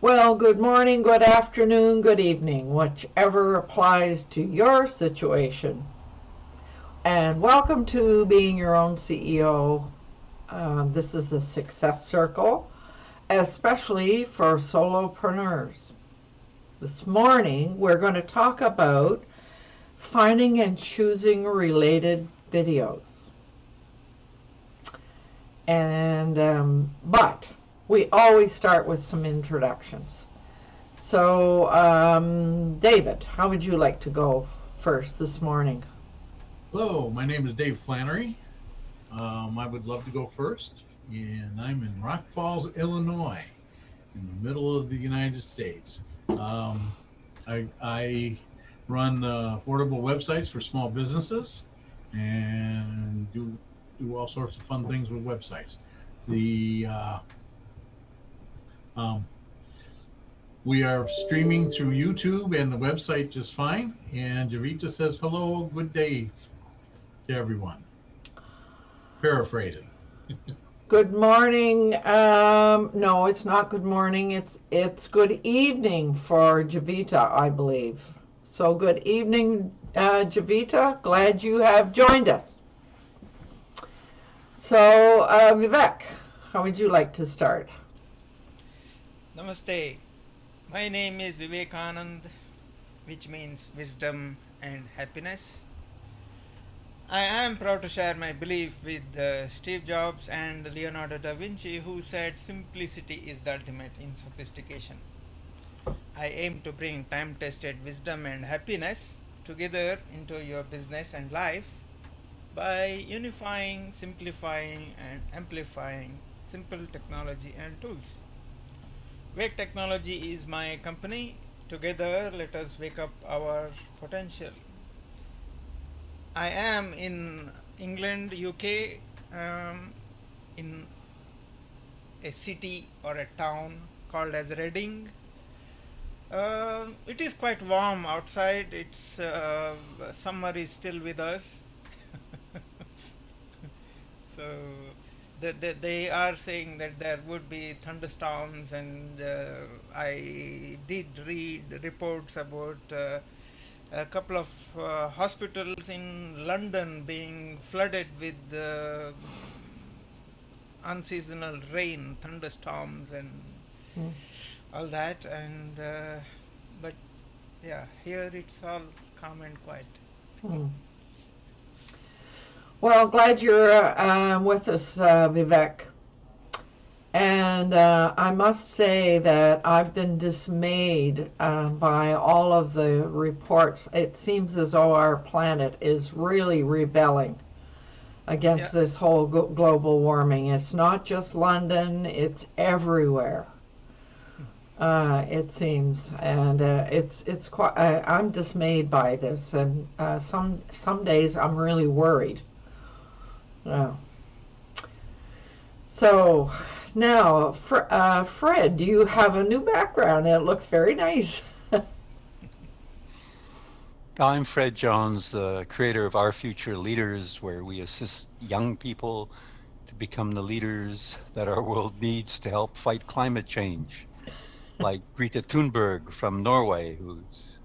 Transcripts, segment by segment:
Well, good morning, good afternoon, good evening, whichever applies to your situation. And welcome to Being Your Own CEO. This is a success circle, especially for solopreneurs. This morning, we're going to talk about finding and choosing related videos. But we always start with some introductions. So, David, how would you like to go first this morning? Hello, my name is Dave Flannery. I would love to go first, and I'm in Rock Falls, Illinois, in the middle of the United States. I run affordable websites for small businesses and do all sorts of fun things with websites. We are streaming through YouTube and the website just fine. And Javita says, hello, good day to everyone. Paraphrasing. Good morning. No, it's not good morning. It's good evening for Javita, I believe. So good evening, Javita. Glad you have joined us. So, Vivek, how would you like to start? Namaste. My name is Vivekanand, which means wisdom and happiness. I am proud to share my belief with Steve Jobs and Leonardo da Vinci, who said simplicity is the ultimate in sophistication. I aim to bring time-tested wisdom and happiness together into your business and life by unifying, simplifying, and amplifying simple technology and tools. Wake Technology is my company. Together, let us wake up our potential. I am in England, UK, in a city or a town called as Reading. It is quite warm outside. It's summer is still with us. So they are saying that there would be thunderstorms, and I did read reports about a couple of hospitals in London being flooded with unseasonal rain, thunderstorms, and all that. And but yeah, here it's all calm and quiet. Well, glad you're with us, Vivek. And I must say that I've been dismayed by all of the reports. It seems as though our planet is really rebelling against this whole global warming. It's not just London, it's everywhere. It seems, and it's quite. I'm dismayed by this, and some days I'm really worried. So now, Fred, you have a new background, and it looks very nice. I'm Fred Johns, the creator of Our Future Leaders, where we assist young people to become the leaders that our world needs to help fight climate change. Like Greta Thunberg from Norway, who's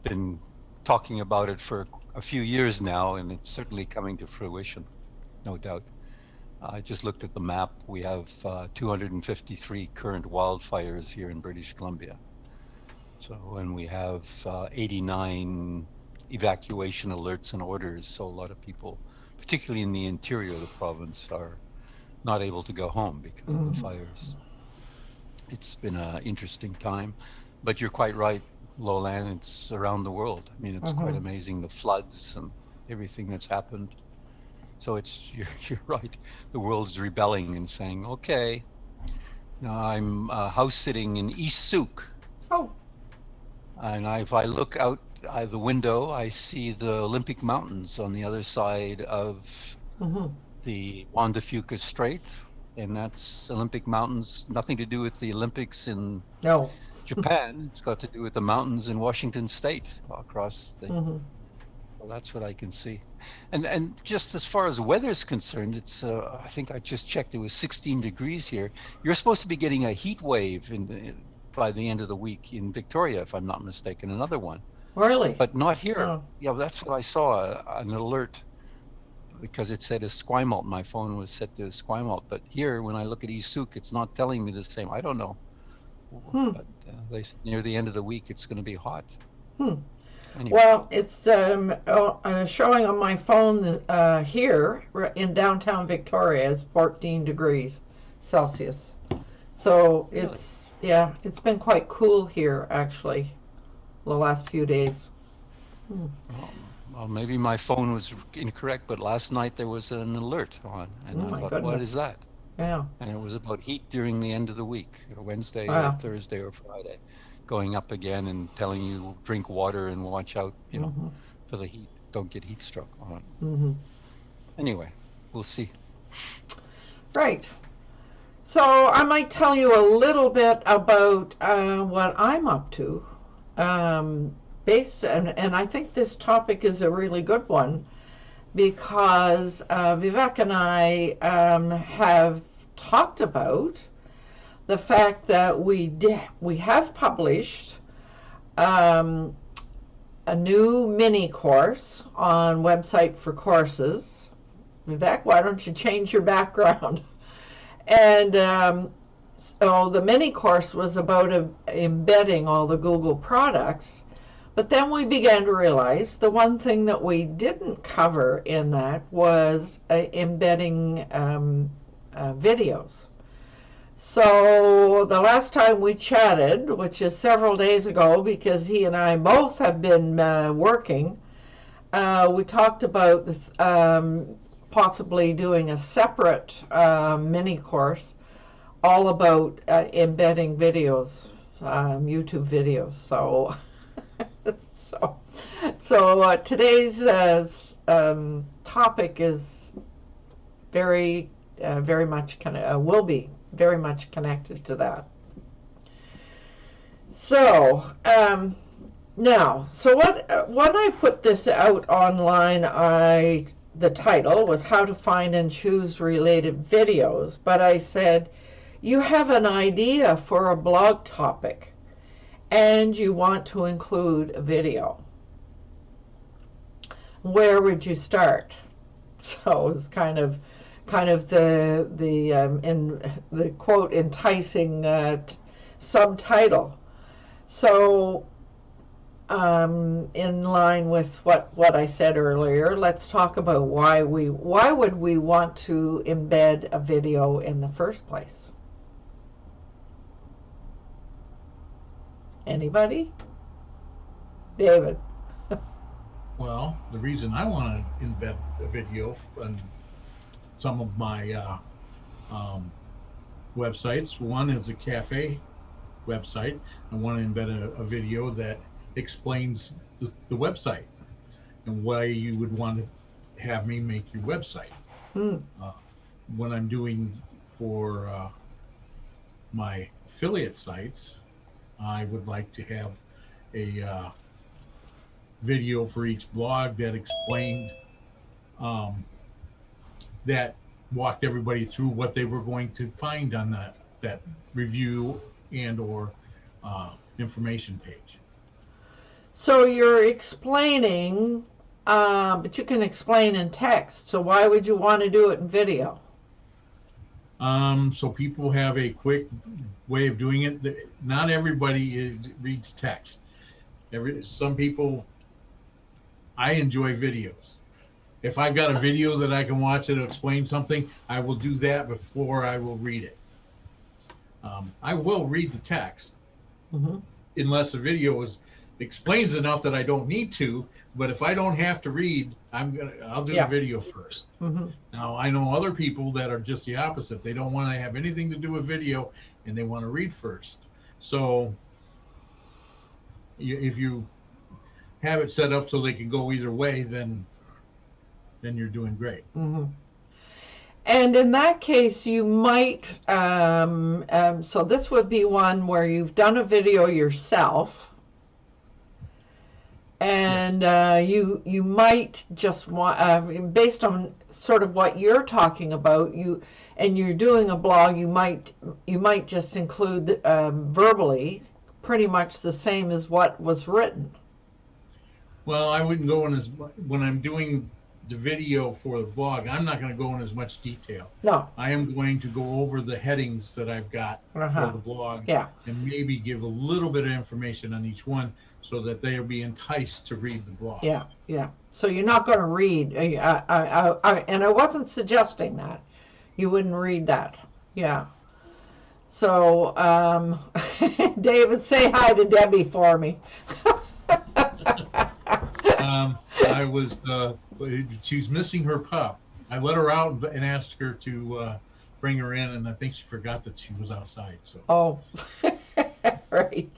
been talking about it for a few years now, and it's certainly coming to fruition, no doubt. I just looked at the map. We have 253 current wildfires here in British Columbia. So, and we have 89 evacuation alerts and orders. So a lot of people, particularly in the interior of the province, are not able to go home because of the fires. It's been an interesting time, but you're quite right, LowellAnn, it's around the world. I mean, it's quite amazing, the floods and everything that's happened. So you're right. The world is rebelling and saying, okay, now I'm house sitting in East Souk. Oh. And if I look out the window, I see the Olympic Mountains on the other side of the Juan de Fuca Strait. And that's Olympic Mountains, nothing to do with the Olympics in Japan. It's got to do with the mountains in Washington State across the... Well, that's what I can see. And just as far as weather is concerned, it's I think I just checked, it was 16 degrees here. You're supposed to be getting a heat wave by the end of the week in Victoria, if I'm not mistaken, another one. Really? But not here. Oh. Yeah, that's what I saw, an alert, because it said Esquimalt. My phone was set to Esquimalt. But here, when I look at Isuk, it's not telling me the same. I don't know. But they said near the end of the week, it's going to be hot. Anyway. Well, it's showing on my phone here in downtown Victoria is 14 degrees Celsius. So it's, yeah, it's been quite cool here, actually, the last few days. Well, maybe my phone was incorrect, but last night there was an alert on, and I thought, what is that? Yeah. And it was about heat during the end of the week, Wednesday Wow. or Thursday or Friday, going up again and telling you drink water and watch out, you know, for the heat. Don't get heat stroke on. Anyway, we'll see. Right. So I might tell you a little bit about what I'm up to. And I think this topic is a really good one because Vivek and I have talked about the fact that we have published a new mini course on Website for Courses. Vivek, why don't you change your background? And so the mini course was about embedding all the Google products. But then we began to realize the one thing that we didn't cover in that was embedding videos. So the last time we chatted, which is several days ago because he and I both have been working, we talked about possibly doing a separate mini course all about embedding videos, YouTube videos. So today's topic is very much will be very much connected to that. So now, so when I put this out online, the title was How to Find and Choose Related Videos, but I said, you have an idea for a blog topic and you want to include a video. Where would you start? So it was kind of the quote enticing subtitle. So in line with what I said earlier, let's talk about why would we want to embed a video in the first place? Anybody? David. Well, the reason I want to embed a video on some of my websites, one is a cafe website. I want to embed a video that explains the website and why you would want to have me make your website. What I'm doing for my affiliate sites, I would like to have a video for each blog that explained, that walked everybody through what they were going to find on that review and or information page. So you're explaining, but you can explain in text. So why would you want to do it in video? So people have a quick way of doing it. Not everybody reads text. Some people, I enjoy videos. If I've got a video that I can watch that explains something, I will do that before I will read it. I will read the text, unless the video explains enough that I don't need to. But if I don't have to read, I'll do the video first. Now I know other people that are just the opposite. They don't want to have anything to do with video, and they want to read first. So if you have it set up so they can go either way, then you're doing great. And in that case, you might, so this would be one where you've done a video yourself, and you might just want, based on sort of what you're talking about, and you're doing a blog, you might just include verbally pretty much the same as what was written. Well, I wouldn't go in when I'm doing the video for the blog, I'm not going to go in as much detail. No. I am going to go over the headings that I've got for the blog, and maybe give a little bit of information on each one so that they'll be enticed to read the blog. Yeah. So you're not going to read, and I wasn't suggesting that. You wouldn't read that. Yeah. So, David, say hi to Debbie for me. She's missing her pup. I let her out and asked her to bring her in, and I think she forgot that she was outside. So. Oh, right.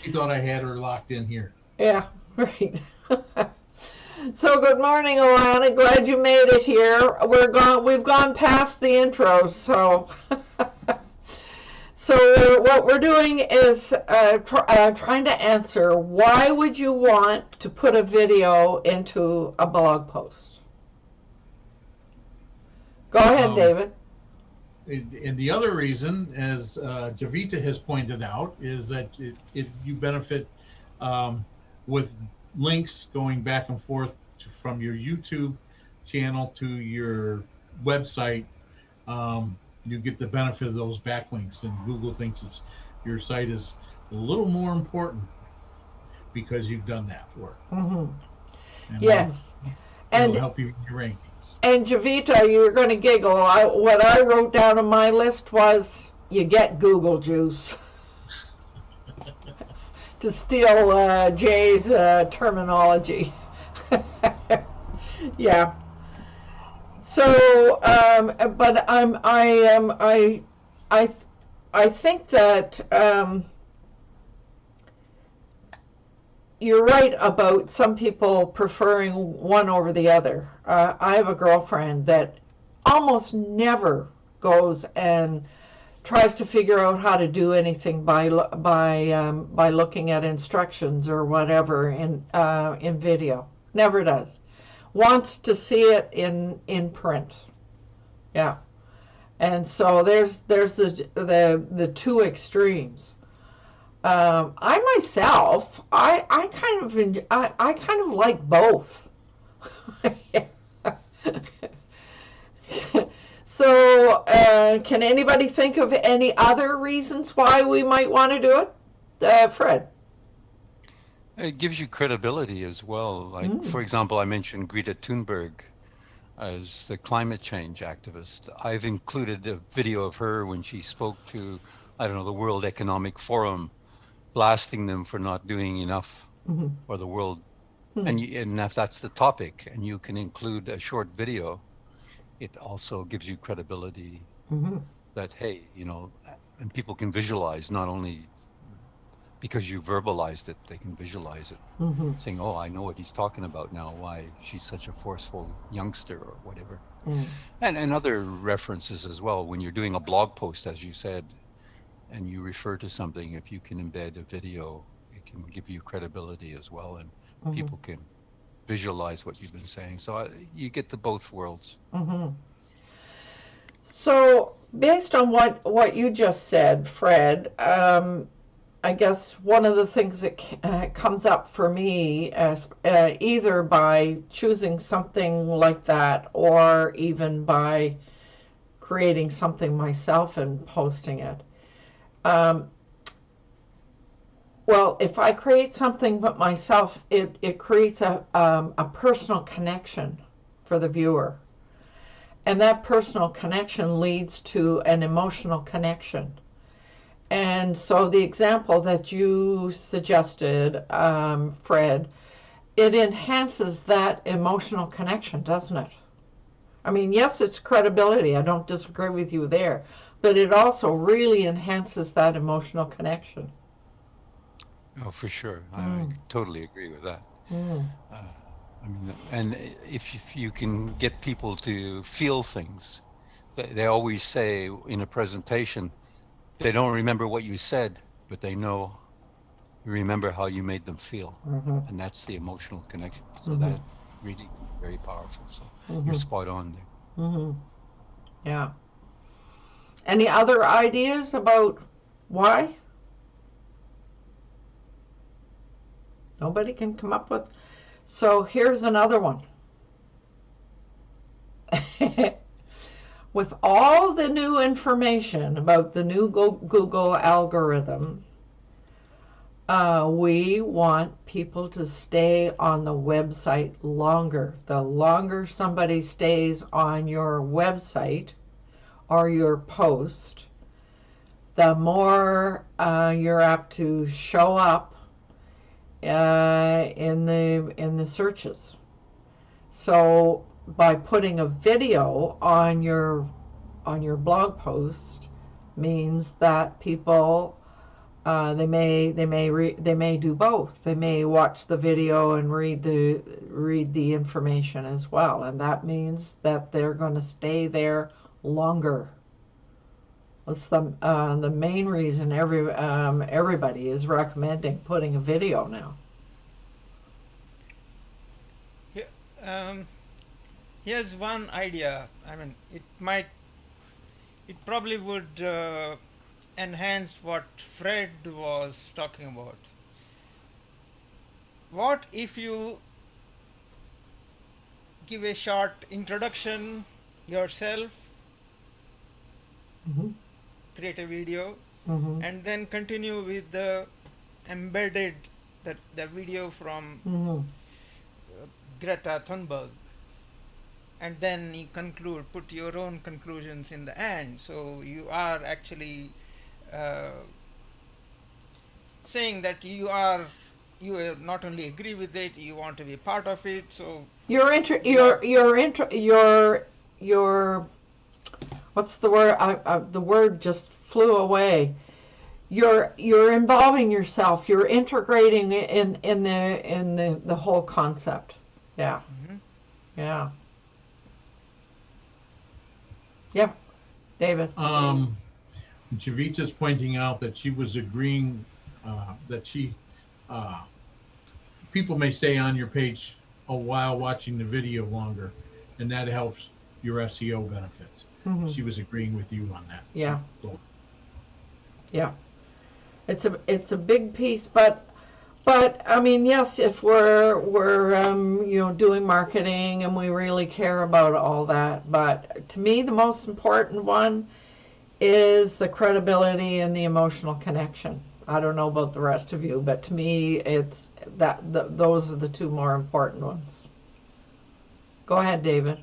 She thought I had her locked in here. Yeah, right. So good morning, LowellAnn. Glad you made it here. We've gone past the intros, so. So what we're doing is trying to answer, why would you want to put a video into a blog post? Go ahead, David. And the other reason, as Javita has pointed out, is that you benefit with links going back and forth from your YouTube channel to your website. You get the benefit of those backlinks, and Google thinks your site is a little more important because you've done that work. Mm-hmm. And yes, it'll help you in your rankings. And Javita, you're going to giggle. What I wrote down on my list was, you get Google juice. To steal Jay's terminology. Yeah. So, but I think that you're right about some people preferring one over the other. I have a girlfriend that almost never goes and tries to figure out how to do anything by looking at instructions or whatever in video. Never does. Wants to see it in print. Yeah. And so there's the two extremes. I myself, I kind of like both. So, can anybody think of any other reasons why we might want to do it? Fred? It gives you credibility as well. Like, for example, I mentioned Greta Thunberg as the climate change activist. I've included a video of her when she spoke to, I don't know, the World Economic Forum, blasting them for not doing enough for the world. And if that's the topic, and you can include a short video, it also gives you credibility that, hey, you know, and people can visualize, not only because you verbalized it, they can visualize it, saying, oh, I know what he's talking about now, why she's such a forceful youngster or whatever. And other references as well. When you're doing a blog post, as you said, and you refer to something, if you can embed a video, it can give you credibility as well, and people can visualize what you've been saying. So you get the both worlds. So based on what you just said, Fred, I guess one of the things that comes up for me, either by choosing something like that or even by creating something myself and posting it. Well, if I create something but myself, it creates a personal connection for the viewer. And that personal connection leads to an emotional connection. And so the example that you suggested, Fred, it enhances that emotional connection, doesn't it? I mean, yes, it's credibility. I don't disagree with you there. But it also really enhances that emotional connection. Oh, for sure. I totally agree with that. I mean, and if you can get people to feel things, they always say in a presentation, they don't remember what you said, but they know You remember how you made them feel, Mhm. and that's the emotional connection. So Mhm. that really very powerful. So you're Mhm. spot on there. Mhm. Yeah. Any other ideas about why? Nobody can come up with. So here's another one. With all the new information about the new Google algorithm, we want people to stay on the website longer. The longer somebody stays on your website or your post, the more you're apt to show up in the searches. So by putting a video on your blog post means that people they may do both. They may watch the video and read the information as well, and that means that they're going to stay there longer. That's the main reason everybody is recommending putting a video now. Here, here's one idea. I mean, it probably would enhance what Fred was talking about. What if you give a short introduction yourself, Mm-hmm. create a video, Mm-hmm. and then continue with the embedded the video from Mm-hmm. Greta Thunberg, and then you put your own conclusions in the end. So you are actually uh, saying that you not only agree with it, you want to be part of it. So Your you are your what's the word? The word just flew away. You're involving yourself. You're integrating it in the whole concept. Yeah, Mhm. yeah, yeah. David. Javita's pointing out that she was agreeing that uh, people may stay on your page a while watching the video longer, and that helps your SEO benefits. Mm-hmm. She was agreeing with you on that. Yeah. So, Yeah. It's a big piece, but I mean, yes, if we're doing marketing and we really care about all that, but to me the most important one is the credibility and the emotional connection. I don't know about the rest of you, but to me it's those are the two more important ones. Go ahead, David.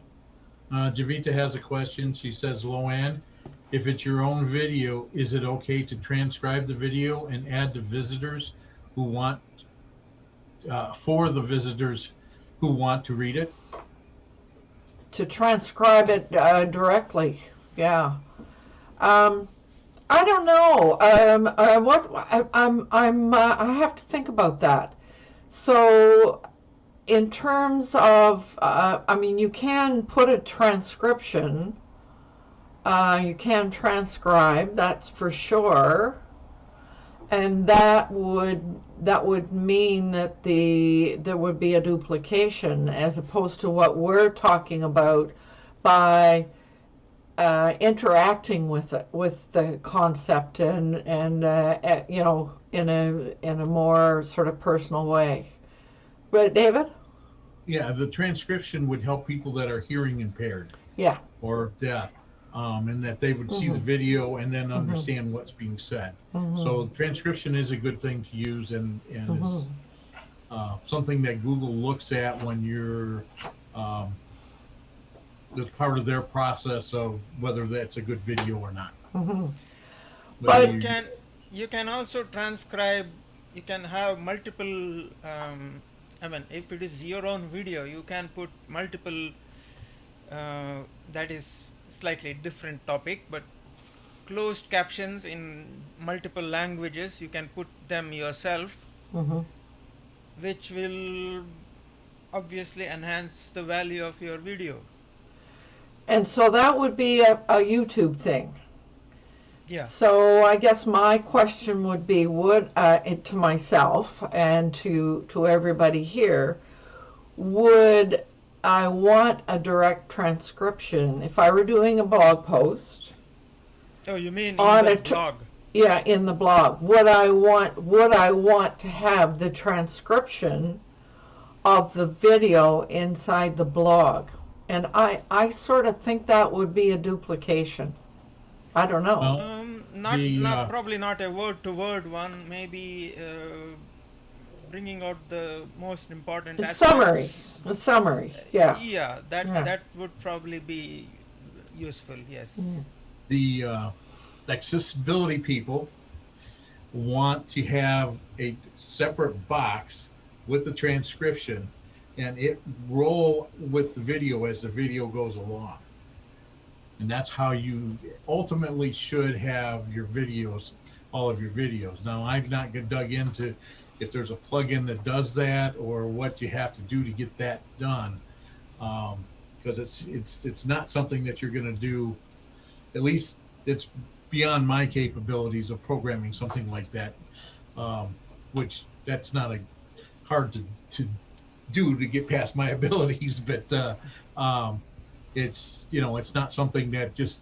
Javita has a question. She says, LowellAnn, if it's your own video, is it okay to transcribe the video and add the visitors who want for the visitors who want to read it? To transcribe it directly, yeah. Um, I don't know. I have to think about that. So, in terms of, I mean, you can put a transcription. You can transcribe. That's for sure. And that would mean that there would be a duplication as opposed to what we're talking about by interacting with the concept and in a more sort of personal way. Right, David? Yeah, the transcription would help people that are hearing impaired Yeah. or deaf, and that they would see the video and then understand what's being said. So transcription is a good thing to use and is something that Google looks at when you're that's part of their process of whether that's a good video or not. But You can also transcribe. You can have multiple. I mean, if it is your own video, you can put multiple. That is slightly different topic, but closed captions in multiple languages. You can put them yourself, which will obviously enhance the value of your video. and so that would be a YouTube thing. Yeah. So I guess my question would be, to myself and to everybody here, would I want a direct transcription if I were doing a blog post Oh, you mean in on the a blog? yeah, in the blog? Would I want to have the transcription of the video inside the blog? And I sort of think that would be a duplication. I don't know. Well, Not the probably not a word to word one. Maybe bringing out the most important aspects. A summary. Yeah. Yeah, Yeah. that would probably be useful. Mm. Yes. the accessibility people want to have a separate box with the transcription, and it roll with the video as the video goes along. And that's how you ultimately should have your videos, all of your videos. Now, I've not dug into if there's a plugin that does that or what you have to do to get that done, because it's not something that you're going to do. At least it's beyond my capabilities of programming something like that, which that's not a hard to do to get past my abilities, but it's it's not something that just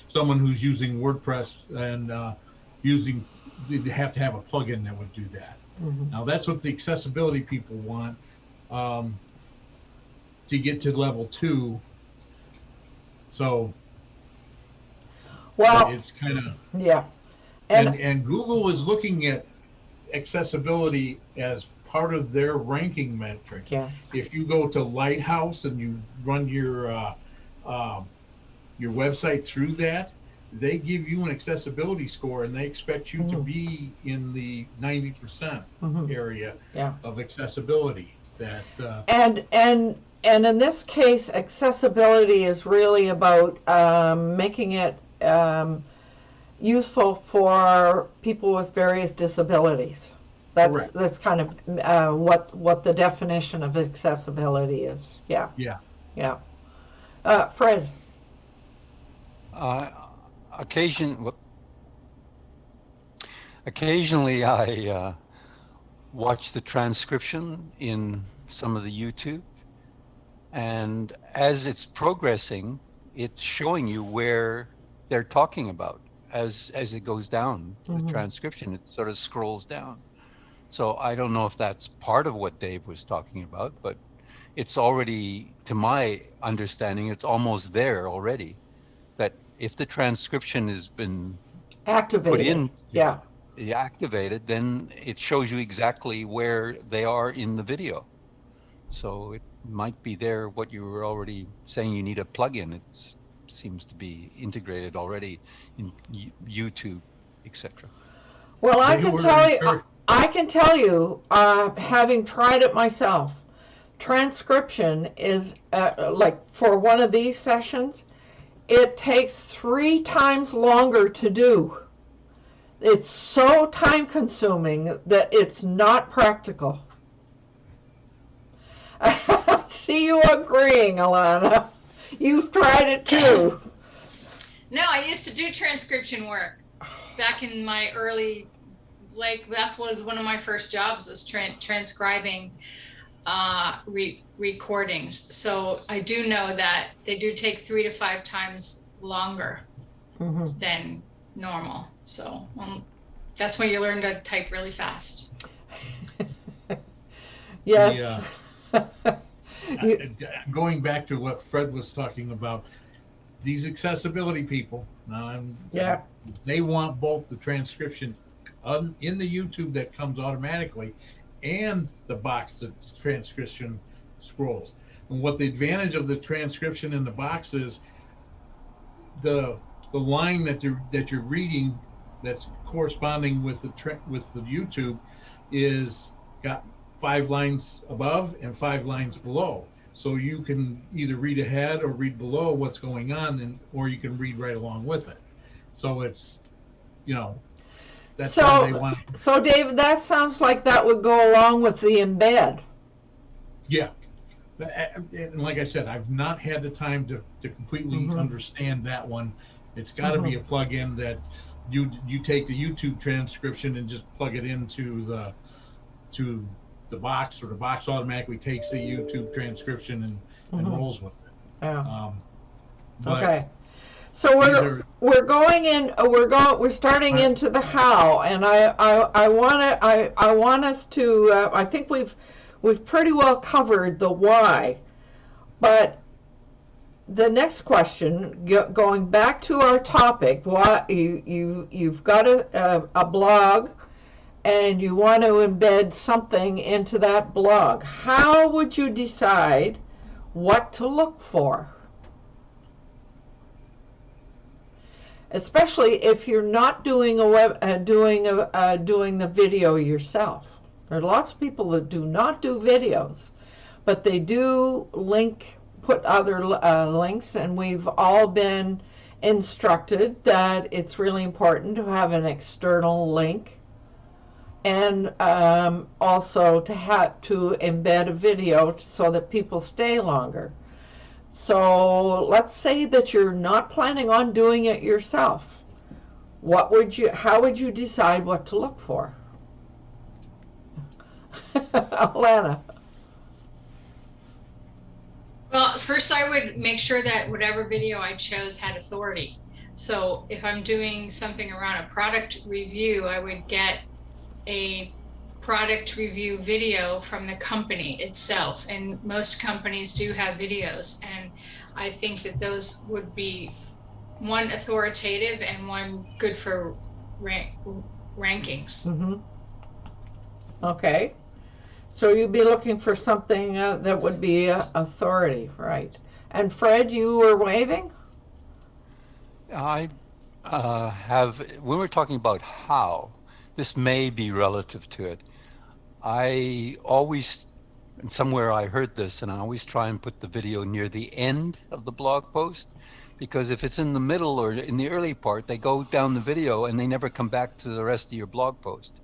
someone who's using WordPress and using they have to have a plugin that would do that. Mhm. Now that's what the accessibility people want, to get to level 2. So Well, it's kind of yeah. and Google is looking at accessibility as part of their ranking metric. Yes. If you go to Lighthouse and you run your website through that, they give you an accessibility score, and they expect you to be in the 90% area Yeah. of accessibility. That And in this case, accessibility is really about making it useful for people with various disabilities. Correct. That's kind of what the definition of accessibility is. Yeah. Yeah. Yeah. Fred. Occasionally I watch the transcription in some of the YouTube, and as it's progressing, it's showing you where they're talking about. As it goes down to the transcription, it sort of scrolls down. So I don't know if that's part of what Dave was talking about, but it's already, to my understanding, it's almost there already. That if the transcription has been Activated. put in, Yeah. activated, then it shows you exactly where they are in the video. So it might be there what you were already saying you need a plugin. It seems to be integrated already in YouTube, etc. Well, I They can were tell you, very- I can tell you, having tried it myself, transcription is like for one of these sessions, it takes 3 times longer to do. It's so time consuming that it's not practical. See you agreeing, Alana. You've tried it too. No, I used to do transcription work back in my early, that's was one of my first jobs, was transcribing recordings. So I do know that they do take 3 to 5 times longer than normal. So that's when you learn to type really fast. Yes. Going back to what Fred was talking about, these accessibility people, they want both the transcription in the YouTube that comes automatically and the box that transcription scrolls. And what the advantage of the transcription in the box is, the line that you're reading that's corresponding with the YouTube is got 5 lines above and 5 lines below. So you can either read ahead or read below what's going on, or you can read right along with it. So it's, that's how they want it. So David, that sounds like that would go along with the embed. Yeah. And like I said, I've not had the time to completely understand that one. It's got to be a plugin that you take the YouTube transcription and just plug it into the box, or the box automatically takes the YouTube transcription and rolls with it. Yeah. But Okay. So we're starting into the how, and I want us to I think we've pretty well covered the why, but the next question, going back to our topic, what you've got a blog, and you want to embed something into that blog. How would you decide what to look for? Especially if you're not doing doing the video yourself. There are lots of people that do not do videos, but they do put other links, and we've all been instructed that it's really important to have an external link, and also to embed a video so that people stay longer. So let's say that you're not planning on doing it yourself. How would you decide what to look for? Alana. Well, first I would make sure that whatever video I chose had authority. So if I'm doing something around a product review, I would get a product review video from the company itself. And most companies do have videos. And I think that those would be one authoritative and one good for rankings. Mm-hmm. Okay. So you'd be looking for something that would be authority, right? And Fred, you were waving? I when we're talking about how, this may be relative to it. I always, and somewhere I heard this, and I always try and put the video near the end of the blog post, because if it's in the middle or in the early part, they go down the video and they never come back to the rest of your blog post.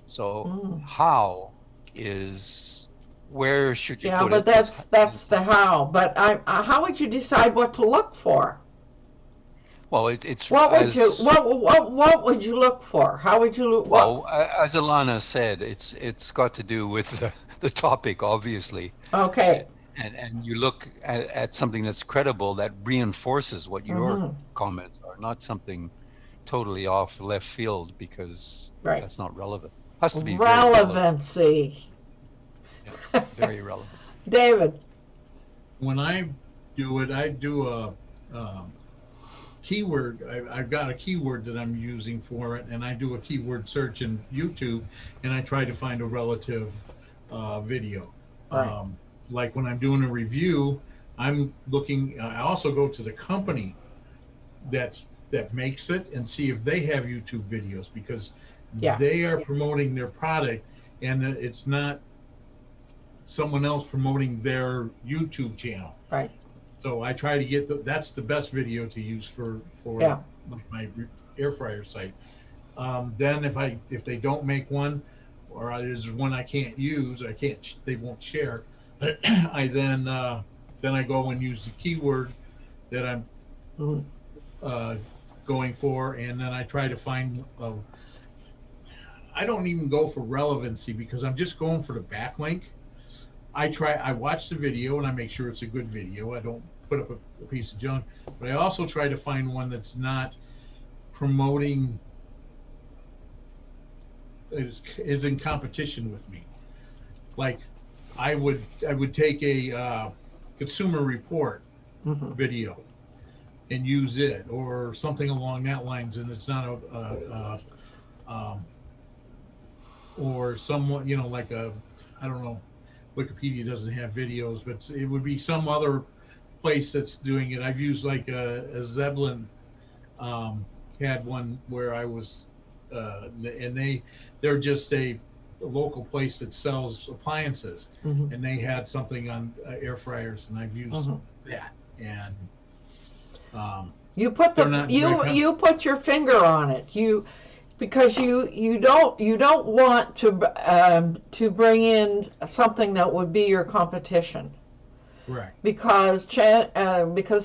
So how is, where should you put it? Yeah, but that's the how. But how would you decide what to look for? Well, it's what would you look for? How would you look? Well, as Alana said, it's got to do with the topic, obviously. Okay. And you look at something that's credible, that reinforces what your comments are, not something totally off left field, because that's not relevant. It has to be relevancy. Very relevant. David. When I do it, I do a keyword. I've got a keyword that I'm using for it, and I do a keyword search in YouTube, and I try to find a relative video. Right. Like when I'm doing a review, I'm looking. I also go to the company that makes it and see if they have YouTube videos, because they are promoting their product, and it's not someone else promoting their YouTube channel. Right. So I try to get that's the best video to use for like my air fryer site. Then if they don't make one, or there's one I can't use, they won't share, I then I go and use the keyword that I'm going for, and then I try to find. I don't even go for relevancy, because I'm just going for the backlink. I watch the video and I make sure it's a good video. I don't put up a piece of junk, but I also try to find one that's not promoting, is in competition with me. Like I would take a consumer report video and use it, or something along that lines, and it's not or someone, like I don't know, Wikipedia doesn't have videos, but it would be some other place that's doing it. I've used like a Zeppelin had one where I was, and they're just a local place that sells appliances, and they had something on air fryers, and I've used that. And you put you put your finger on it. Because you don't want to bring in something that would be your competition. Correct. Because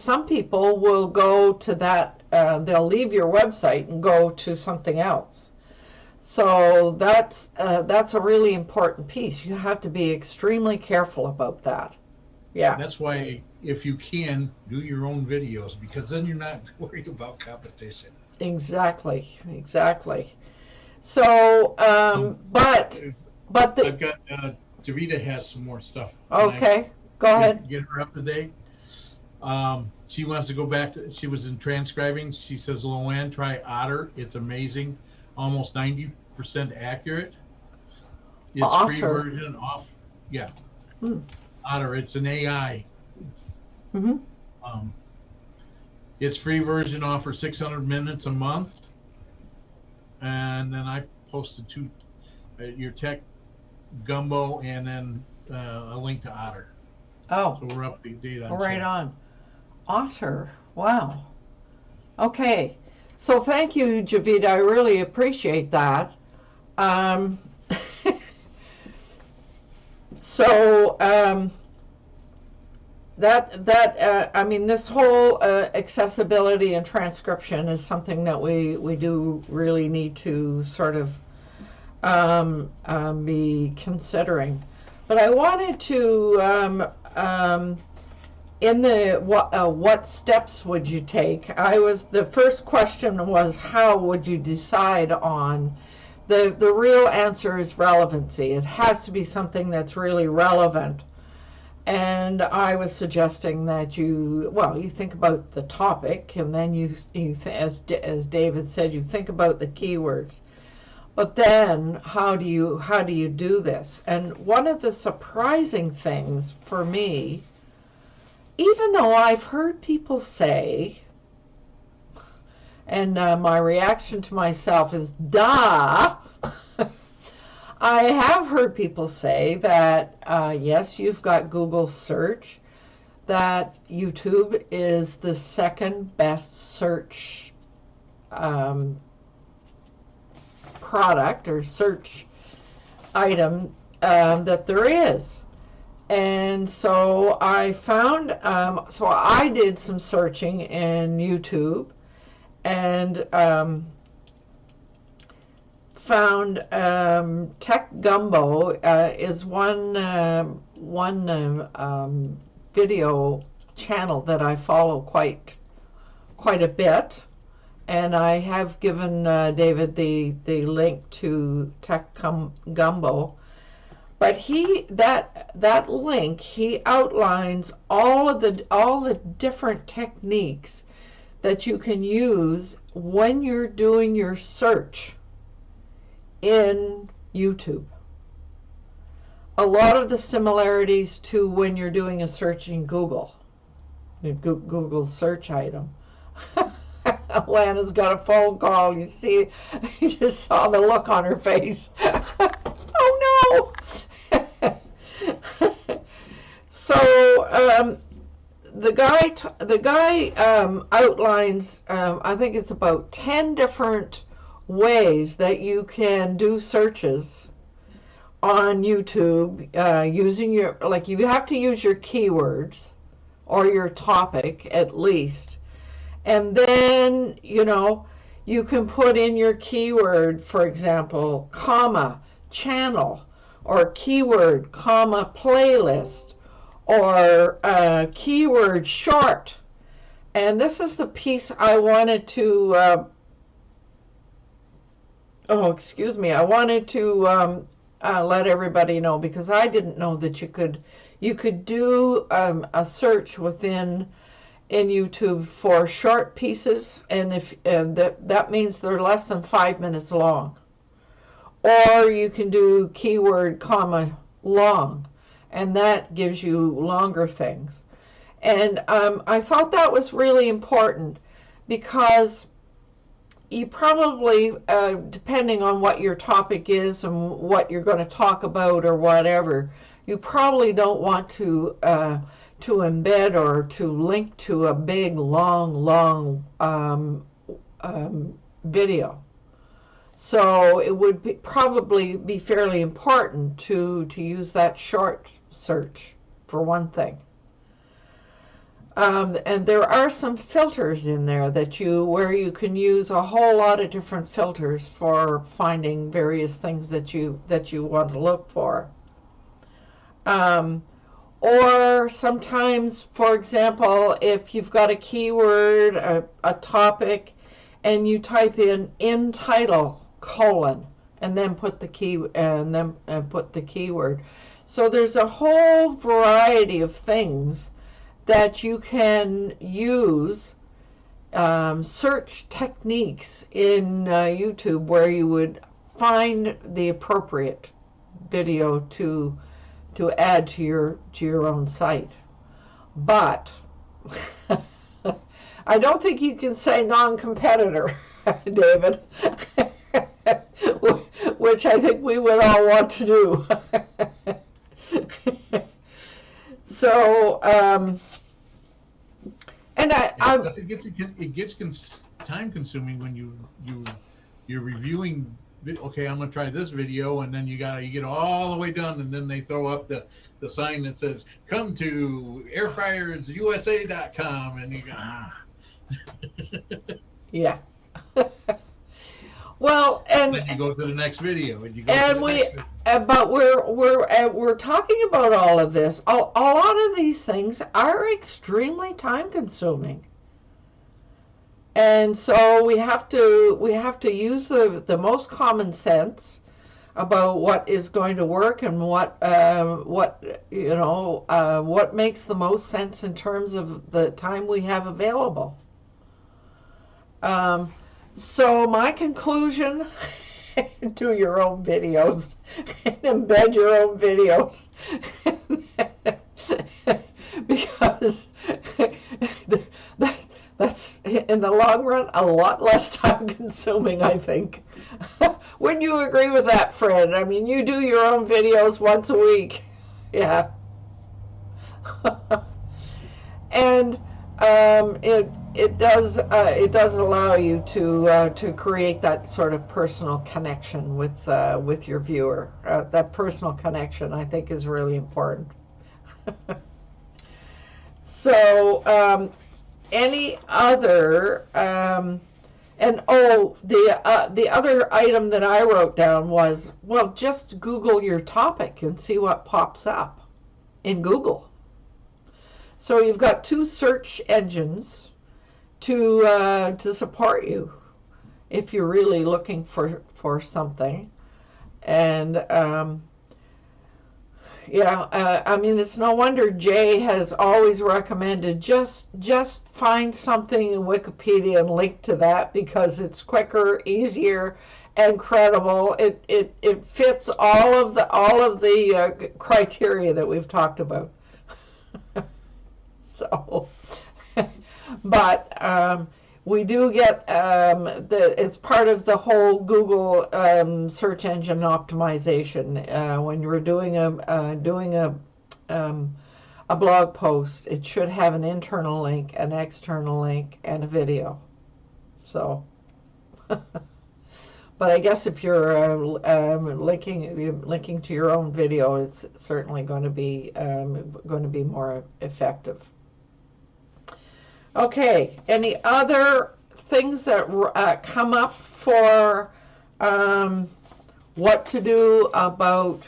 some people will go to that they'll leave your website and go to something else. So that's a really important piece. You have to be extremely careful about that. Yeah. That's why, if you can, do your own videos, because then you're not worried about competition. Exactly. So, but I've got Javita has some more stuff. Okay, go ahead. Get her up to date. She wants to go back to. She was in transcribing. She says, "LowellAnn, try Otter. It's amazing, almost 90% accurate. It's Otter. free version off. Yeah, Otter. It's an AI. It's free version offers 600 minutes a month, and then I posted your tech gumbo, and then a link to Otter. Oh, So we're up to date on. right on. Otter. Wow. Okay. So thank you, Javita. I really appreciate that. I mean, this whole accessibility and transcription is something that we do really need to sort of be considering. But I wanted to, in the what steps would you take? The first question was, how would you decide on? The real answer is relevancy. It has to be something that's really relevant. And I was suggesting that you think about the topic, and then as David said, you think about the keywords. But then how do you do this? And one of the surprising things for me, even though I've heard people say, and my reaction to myself is, duh, I have heard people say that, yes, you've got Google search, that YouTube is the second best search product or search item that there is. And so I found, so I did some searching in YouTube and found Tech Gumbo is one video channel that I follow quite a bit, and I have given David the link to Tech Gumbo. But that link, he outlines all the different techniques that you can use when you're doing your search in YouTube. A lot of the similarities to when you're doing a search in Google, Google's search item. Lana's got a phone call. You see, you just saw the look on her face. Oh no! So the guy outlines, I think it's about 10 different ways that you can do searches on YouTube using you have to use your keywords or your topic at least, and then you can put in your keyword, for example, comma channel, or keyword comma playlist, or keyword short. And this is the piece I wanted to I wanted to let everybody know, because I didn't know that you could do a search in YouTube for short pieces, and that means they're less than 5 minutes long. Or you can do keyword comma long, and that gives you longer things. And I thought that was really important, because you probably, depending on what your topic is and what you're going to talk about or whatever, you probably don't want to embed or to link to a big, long video. So it would probably be fairly important to use that short search, for one thing. And there are some filters in there where you can use a whole lot of different filters for finding various things that you want to look for. Or sometimes, for example, if you've got a keyword, a topic, and you type in title colon and then put the keyword. So there's a whole variety of things that you can use, search techniques in YouTube where you would find the appropriate video to add to your own site. But I don't think you can say non-competitor, David, which I think we would all want to do. So, and it gets time consuming when you're reviewing. Okay, I'm gonna try this video, and then you get all the way done, and then they throw up the sign that says "Come to airfryersusa.com," and you go, yeah. Well, and then you go to the next video, and but we're talking about all of this. A lot of these things are extremely time consuming. And so we have to use the most common sense about what is going to work and what makes the most sense in terms of the time we have available. So my conclusion: do your own videos, embed your own videos, because that's in the long run a lot less time consuming, I think. Wouldn't you agree with that, Fred? I mean, you do your own videos once a week. Yeah. And it does allow you to create that sort of personal connection with your viewer. That personal connection, I think, is really important. So any other the other item that I wrote down was, well, just Google your topic and see what pops up in Google. So you've got two search engines to support you if you're really looking for something. And I mean, it's no wonder Jay has always recommended just find something in Wikipedia and link to that, because it's quicker, easier, and credible. It fits all of the criteria that we've talked about. So, but we do get it's part of the whole Google search engine optimization. When you're doing a blog post, it should have an internal link, an external link, and a video. So, but I guess if you're linking to your own video, it's certainly going to be more effective. Okay, any other things that come up for what to do about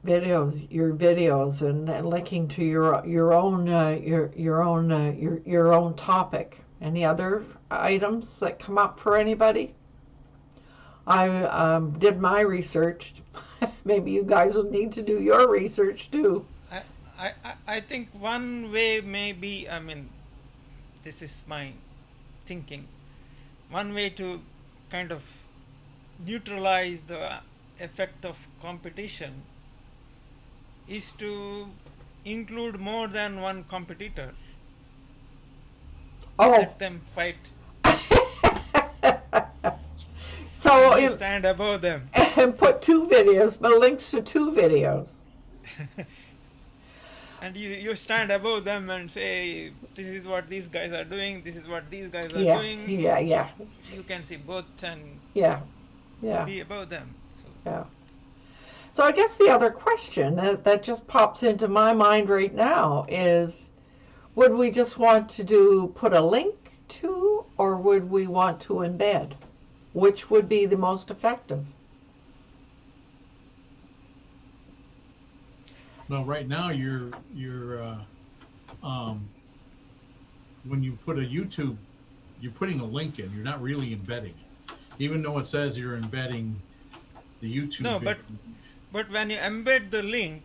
your videos and linking to your own topic? Any other items that come up for anybody? I did my research. Maybe you guys will need to do your research too. I think one way maybe, I mean, this is my thinking, one way to kind of neutralize the effect of competition is to include more than one competitor. Oh. Let them fight. So you stand above them. And put two videos, but links to two videos. And you stand above them and say, this is what these guys are doing, this is what these guys are doing. Yeah. You can see both and be above them. So. Yeah. So I guess the other question that just pops into my mind right now is, would we just want to put a link to, or would we want to embed? Which would be the most effective? Well, right now when you put a YouTube, you're putting a link in. You're not really embedding it, even though it says you're embedding the YouTube. No, video. but when you embed the link,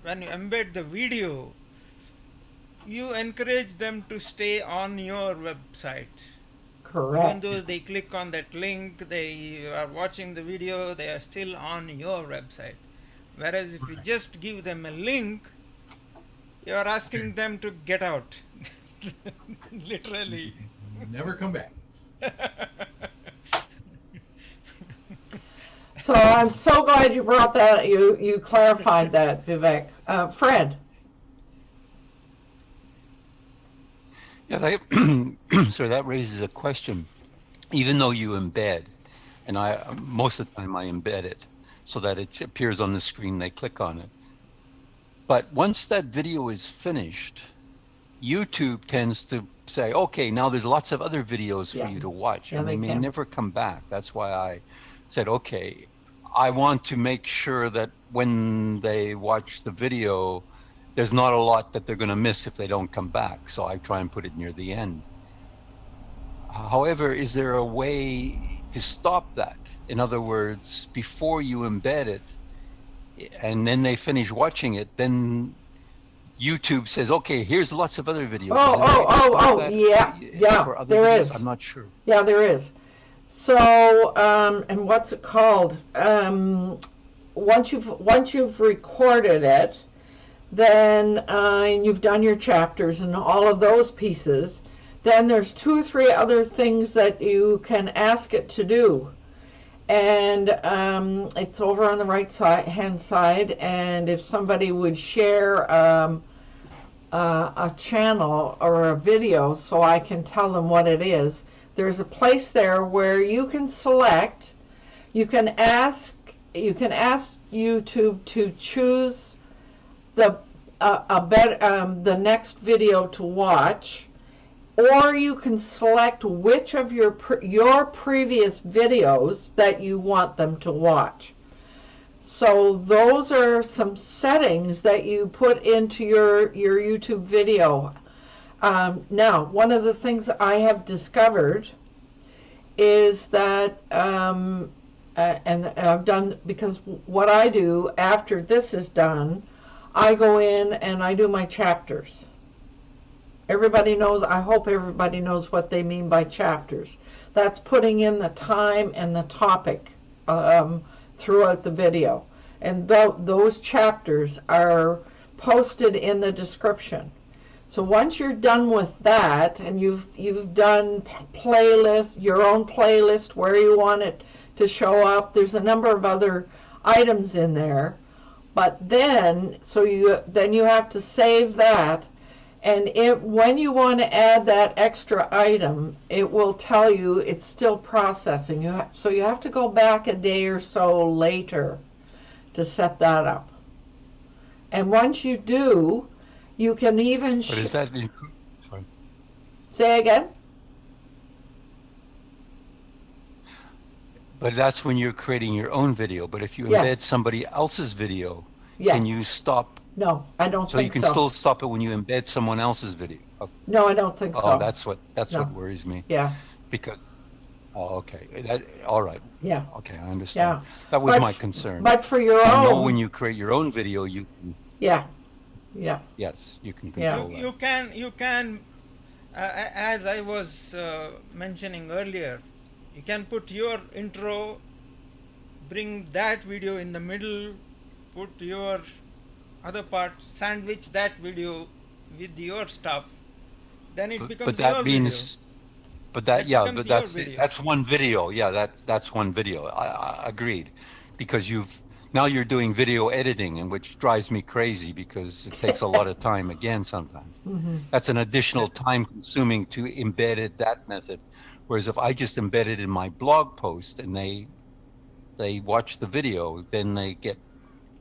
when you embed the video, you encourage them to stay on your website. Correct. Even though they click on that link, they are watching the video, they are still on your website. Whereas if you just give them a link, you are asking them to get out. Literally. Never come back. So I'm so glad you brought that, you clarified that, Vivek. Fred. Yeah, so that raises a question. Even though you embed, and most of the time I embed it so that it appears on the screen, they click on it. But once that video is finished, YouTube tends to say, okay, now there's lots of other videos for you to watch, and they may never come back. That's why I said, okay, I want to make sure that when they watch the video, there's not a lot that they're going to miss if they don't come back. So I try and put it near the end. However, is there a way to stop that? In other words, before you embed it, and then they finish watching it, then YouTube says, okay, here's lots of other videos. Yeah, there is. I'm not sure. Yeah, there is. So, and what's it called? Once you've recorded it, then and you've done your chapters and all of those pieces, then there's 2 or 3 other things that you can ask it to do. And it's over on the right hand side, and if somebody would share a channel or a video so I can tell them what it is, there's a place there where you can select, you can ask YouTube to choose the next video to watch, or you can select which of your previous videos that you want them to watch. So those are some settings that you put into your YouTube video. Now, one of the things I have discovered is that, and I've done, because what I do after this is done, I go in and I do my chapters. Everybody knows, I hope everybody knows what they mean by chapters. That's putting in the time and the topic throughout the video. And those chapters are posted in the description. So once you're done with that, and you've done playlist, your own playlist where you want it to show up, there's a number of other items in there. But then, then you have to save that. And when you want to add that extra item, it will tell you it's still processing. So you have to go back a day or so later to set that up. And once you do, you can even... But is that... Sorry. Say again? But that's when you're creating your own video. But if you embed somebody else's video, can you stop? No, I don't think so. So you can still stop it when you embed someone else's video? Okay. No, I don't think so. Oh, that's what worries me. Yeah. Because, okay. All right. Yeah. Okay, I understand. Yeah. That was my concern. But for your own... I know when you create your own video, you can... Yeah. Yes, you can control that. You can, as I was mentioning earlier, you can put your intro, bring that video in the middle, put your other part, sandwich that video with your stuff, then it becomes your video. But that's one video. Yeah, that's one video. I agreed, because now you're doing video editing, and which drives me crazy because it takes a lot of time again sometimes. Mm-hmm. That's an additional time consuming to embed it that method. Whereas if I just embed it in my blog post and they They watch the video, then they get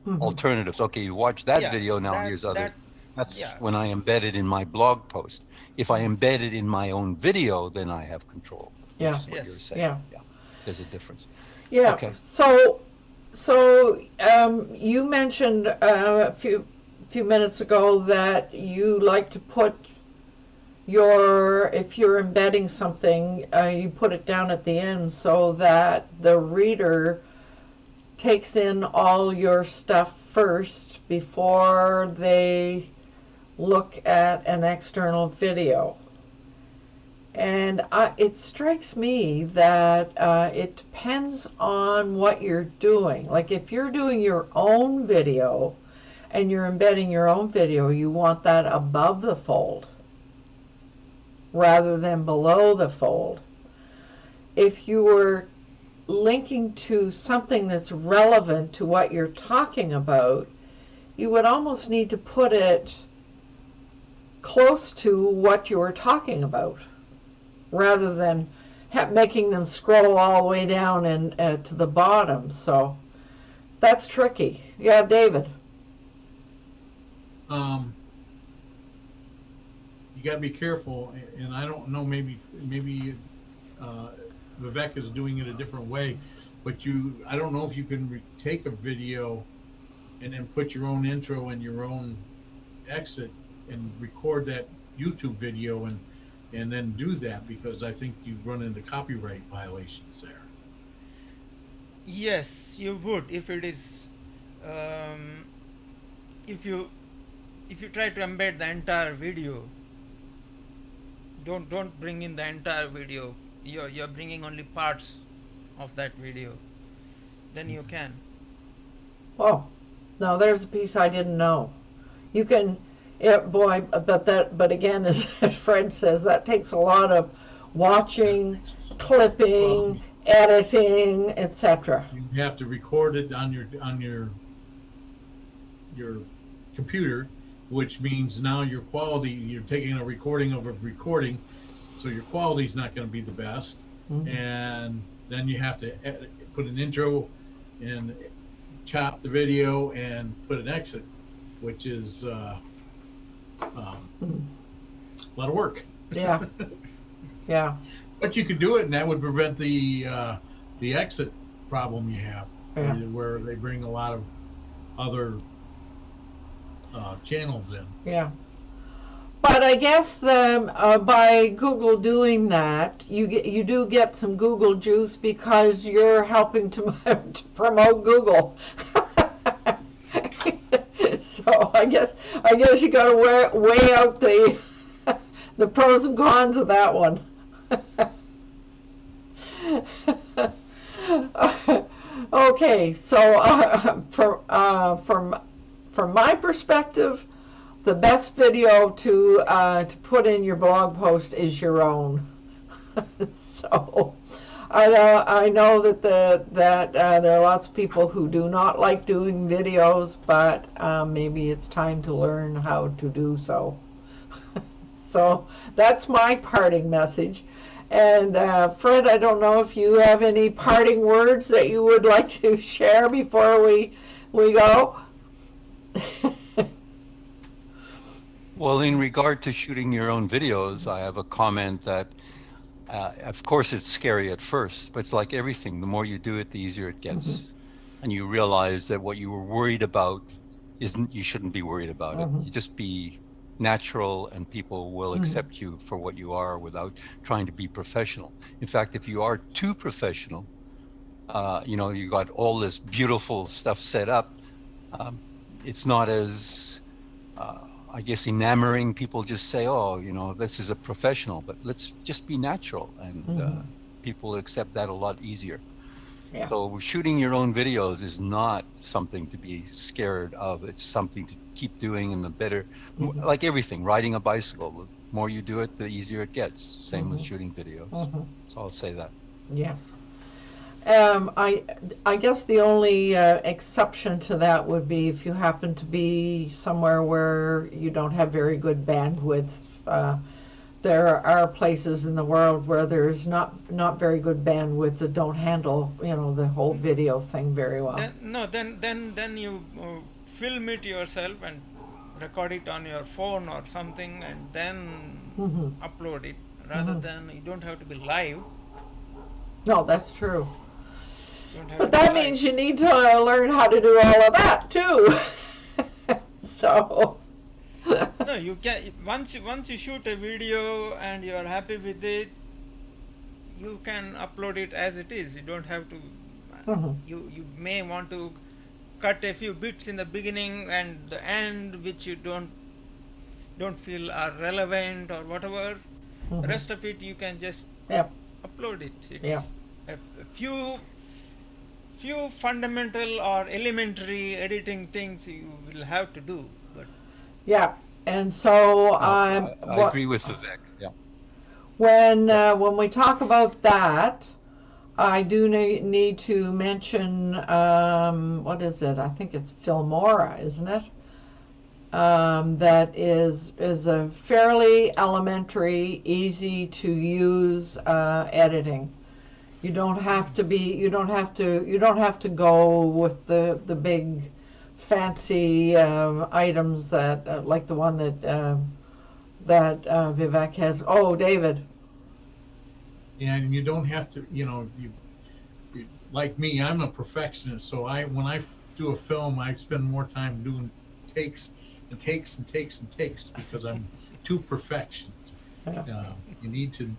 Mhm. alternatives. Okay, you watch that Yeah, video, now that here's others. that That's yeah. when I embed it in my blog post. If I embed it in my own video, then I have control, which Yeah. is what you're Yes. saying. Yeah. Yeah, there's a difference. Yeah. Okay. So you mentioned a few minutes ago that you like to put if you're embedding something, you put it down at the end so that the reader takes in all your stuff first before they look at an external video. And it strikes me that it depends on what you're doing. Like if you're doing your own video and you're embedding your own video, you want that above the fold rather than below the fold. If you were linking to something that's relevant to what you're talking about, you would almost need to put it close to what you were talking about rather than making them scroll all the way down and to the bottom. So that's tricky. Yeah, David. You got to be careful, and I don't know. Maybe Vivek is doing it a different way, but I don't know if you can take a video and then put your own intro and your own exit and record that YouTube video and then do that, because I think you run into copyright violations there. Yes, you would if it is if you try to embed the entire video. Don't bring in the entire video. You're bringing only parts of that video. Then you can. Oh, no, there's a piece I didn't know. You can, yeah, boy, but again, as Fred says, that takes a lot of watching, clipping, editing, etc. You have to record it on your computer, which means now your quality, you're taking a recording of a recording, so your quality is not going to be the best. Mm-hmm. And then you have to put an intro and chop the video and put an exit, which is a lot of work. Yeah. Yeah. But you could do it, and that would prevent the exit problem you have, Yeah. where they bring a lot of other channels in. Yeah. But I guess by Google doing that, you do get some Google juice because you're helping to promote Google. So I guess you got to weigh out the pros and cons of that one. Okay, so from my perspective, the best video to put in your blog post is your own. So I know that there are lots of people who do not like doing videos, but maybe it's time to learn how to do so. So that's my parting message. And Fred, I don't know if you have any parting words that you would like to share before we go. Well, in regard to shooting your own videos, I have a comment that, of course, it's scary at first, but it's like everything. The more you do it, the easier it gets. Mm-hmm. And you realize that what you were worried about you shouldn't be worried about it. You just be natural, and people will accept you for what you are without trying to be professional. In fact, if you are too professional, you got all this beautiful stuff set up, it's not as I guess enamoring. People just say, oh, this is a professional, but let's just be natural, and people accept that a lot easier. Yeah. So shooting your own videos is not something to be scared of. It's something to keep doing, and the better, like everything, riding a bicycle, the more you do it, the easier it gets. Same with shooting videos. So I'll say that. Yes. I guess the only exception to that would be if you happen to be somewhere where you don't have very good bandwidth. there are places in the world where there's not very good bandwidth that don't handle, the whole video thing very well. Then you film it yourself and record it on your phone or something, and then upload it, rather than you don't have to be live. No, that's true. But that means you need to learn how to do all of that too. So. No, you can once you shoot a video and you are happy with it, you can upload it as it is. You don't have to. You may want to cut a few bits in the beginning and the end, which you don't feel are relevant or whatever. The rest of it you can just upload it. It's a few fundamental or elementary editing things you will have to do, but. Yeah. And so I agree with Vivek. Yeah. When we talk about that, I do need to mention what is it? I think it's Filmora, isn't it? That is a fairly elementary, easy to use editing. You don't have to go with the big fancy items that like the one that Vivek has. Oh, David. Yeah, and you don't have to, you like me, I'm a perfectionist, so when I do a film, I spend more time doing takes and takes and takes and takes because I'm too perfectionist. You need to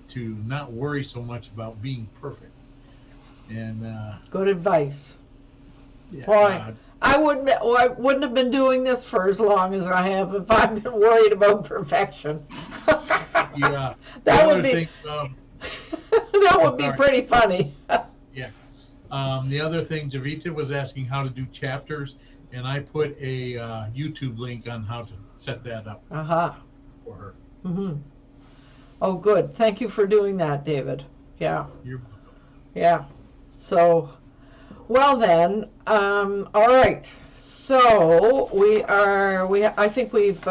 not worry so much about being perfect. And good advice. Yeah, Boy, I wouldn't have been doing this for as long as I have if I've been worried about perfection. Yeah, that would be that would be pretty funny. Yeah. The other thing, Javita was asking how to do chapters, and I put a YouTube link on how to set that up for her. Oh, good. Thank you for doing that, David. Yeah. You're welcome. Yeah. So, well then, all right. So I think we've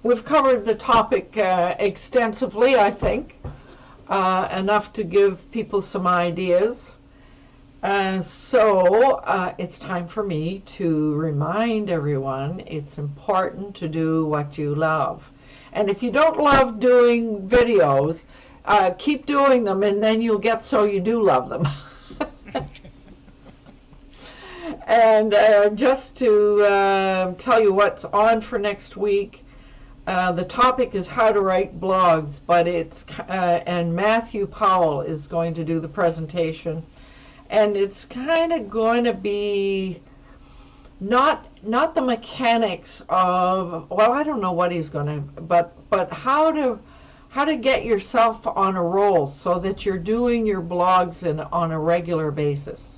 we've covered the topic extensively, I think, enough to give people some ideas. So it's time for me to remind everyone it's important to do what you love. And if you don't love doing videos, keep doing them, and then you'll get so you do love them. And just to tell you what's on for next week, the topic is how to write blogs, but and Matthew Powell is going to do the presentation, and it's kind of going to be not the mechanics of, well, I don't know what he's going to, but how to get yourself on a roll so that you're doing your blogs on a regular basis.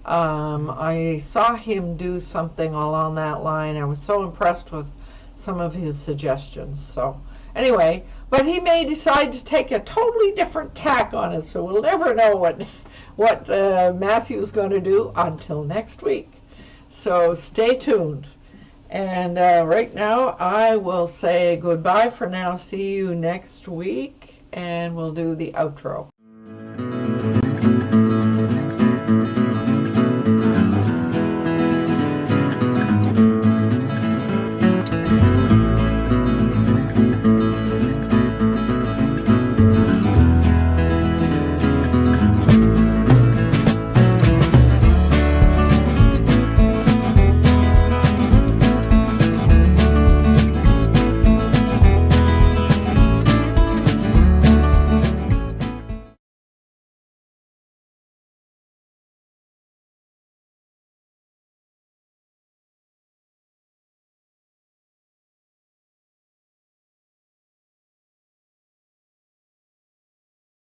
I saw him do something along that line. I was so impressed with some of his suggestions. So anyway, but he may decide to take a totally different tack on it, so we'll never know what Matthew's going to do until next week. So stay tuned. And right now I will say goodbye for now. See you next week, and we'll do the outro.